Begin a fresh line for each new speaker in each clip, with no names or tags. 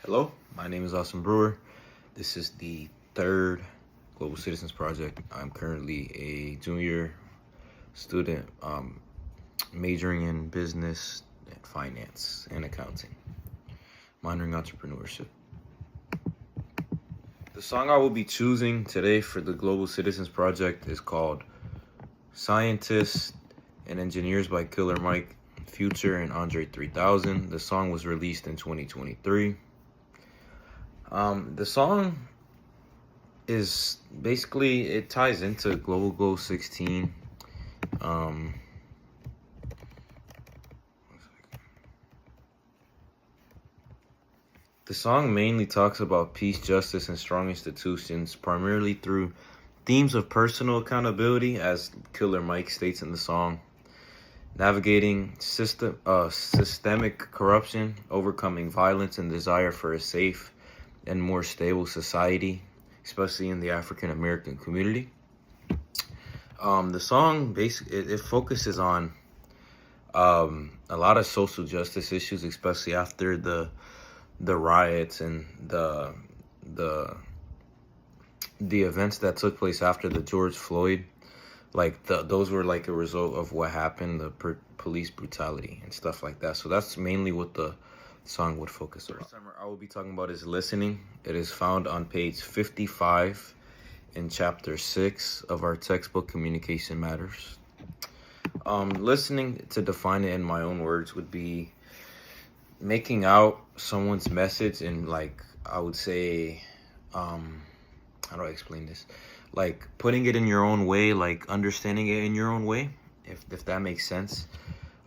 Hello, my name is Austin Brewer. This is the third Global Citizens Project. I'm currently a junior student majoring in business and finance and accounting, minoring entrepreneurship. The song I will be choosing today for the Global Citizens Project is called Scientists and Engineers by Killer Mike, Future, and Andre 3000. The song was released in 2023. The song is basically, it ties into Global Goal 16. The song mainly talks about peace, justice, and strong institutions, primarily through themes of personal accountability, as Killer Mike states in the song, navigating systemic corruption, overcoming violence, and desire for a safe and more stable society, especially in the African American community. The song basically it focuses on a lot of social justice issues, especially after the riots and the events that took place after the George Floyd. Like those were like a result of what happened, the police brutality and stuff like that. So that's mainly what the song would focus on. The first time I will be talking about is listening. It is found on page 55 in chapter 6 of our textbook, Communication Matters. Listening, to define it in my own words, would be making out someone's message in, like, I would say, how do I explain this? Like putting it in your own way, like understanding it in your own way, if that makes sense.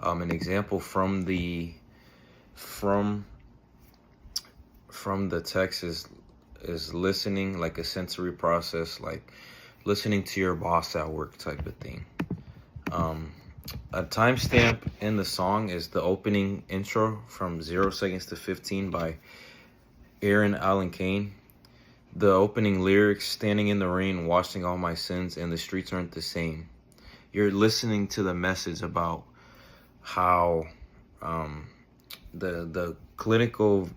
An example from the text is listening, like a sensory process, like listening to your boss at work type of thing. A timestamp in the song is the opening intro from 0 seconds to 15 by Aaron Allen Kane. The opening lyrics, standing in the rain, washing all my sins, and the streets aren't the same. You're listening to the message about how the clinical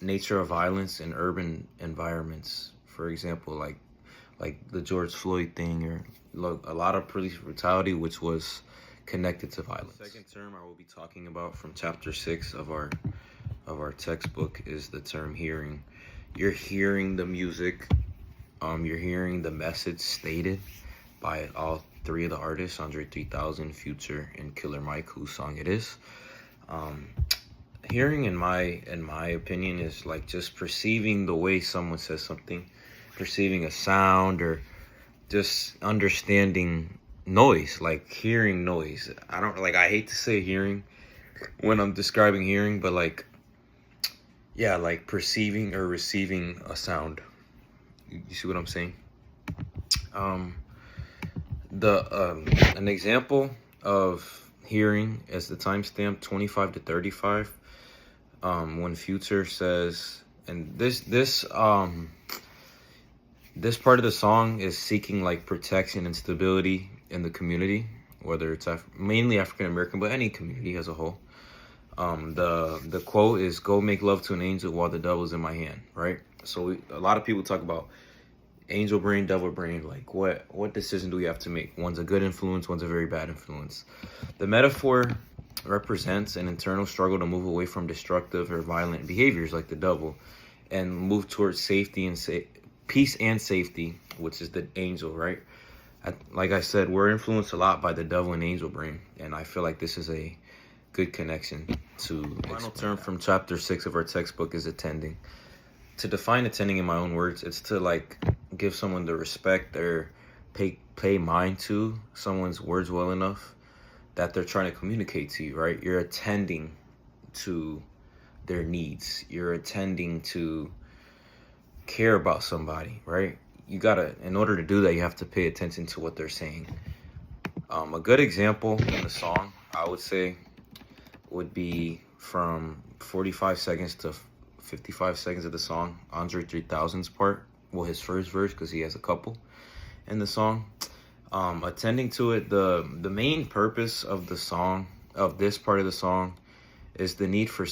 nature of violence in urban environments, for example, like the George Floyd thing, or a lot of police brutality, which was connected to violence. The second term I will be talking about from chapter 6 of our textbook is the term hearing. You're hearing the music, you're hearing the message stated by all three of the artists, Andre 3000, Future, and Killer Mike, whose song it is. Hearing, in my opinion, is like just perceiving the way someone says something, perceiving a sound, or just understanding noise, like hearing noise. I hate to say hearing when I'm describing hearing, but like, yeah, like perceiving or receiving a sound. You see what I'm saying? An example of hearing is the timestamp 25 to 35. When Future says, and this part of the song is seeking like protection and stability in the community, whether it's mainly African American, but any community as a whole. The quote is, "Go make love to an angel while the devil's in my hand," right? So a lot of people talk about angel brain, devil brain. Like what decision do we have to make? One's a good influence, one's a very bad influence. The metaphor represents an internal struggle to move away from destructive or violent behaviors like the devil and move towards safety and peace and safety, which is the angel, right? Like I said, we're influenced a lot by the devil and angel brain, and I feel like this is a good connection to the final term from chapter 6 of our textbook is attending. To define attending in my own words, it's to like give someone the respect or pay mind to someone's words well enough that they're trying to communicate to you, right? You're attending to their needs. You're attending to care about somebody, right? In order to do that, you have to pay attention to what they're saying. A good example in the song, I would say, would be from 45 seconds to 55 seconds of the song, Andre 3000's part, well, his first verse, because he has a couple in the song. Attending to it, the main purpose of the song, of this part of the song, is the need for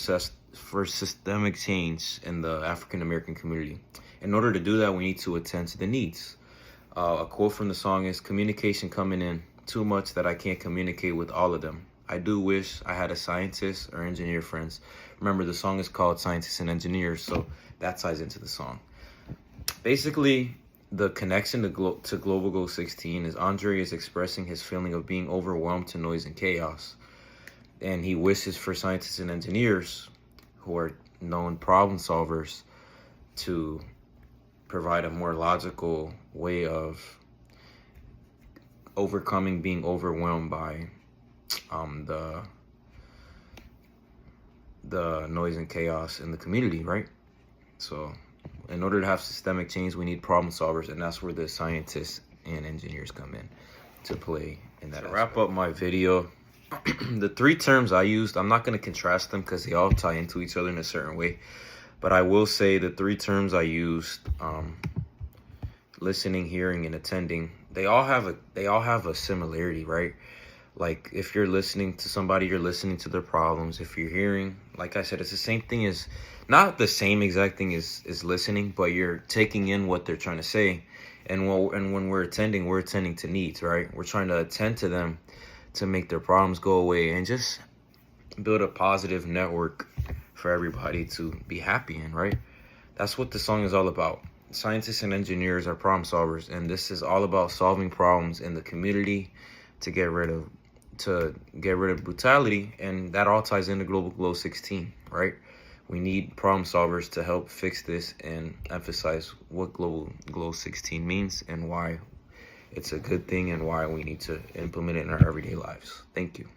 for systemic change in the African American community. In order to do that, we need to attend to the needs. A quote from the song is, "Communication coming in too much that I can't communicate with all of them. I do wish I had a scientist or engineer friends." Remember, the song is called Scientists and Engineers, so that ties into the song. Basically, the connection to Global Goal 16 is Andre is expressing his feeling of being overwhelmed to noise and chaos. And he wishes for scientists and engineers who are known problem solvers to provide a more logical way of overcoming being overwhelmed by the noise and chaos in the community, right? So in order to have systemic change, we need problem solvers, and that's where the scientists and engineers come in to play in that. To wrap up my video, the three terms I used, I'm not going to contrast them because they all tie into each other in a certain way. But I will say the three terms I used, listening, hearing, and attending, they all have a similarity, right? Like if you're listening to somebody, you're listening to their problems. If you're hearing, like I said, it's the same thing as, not the same exact thing as listening, but you're taking in what they're trying to say. And when we're attending to needs, right? We're trying to attend to them to make their problems go away and just build a positive network for everybody to be happy in, right? That's what the song is all about. Scientists and engineers are problem solvers, and this is all about solving problems in the community to get rid of brutality, and that all ties into Global Goal 16, right? We need problem solvers to help fix this and emphasize what Global Goal 16 means and why it's a good thing and why we need to implement it in our everyday lives. Thank you.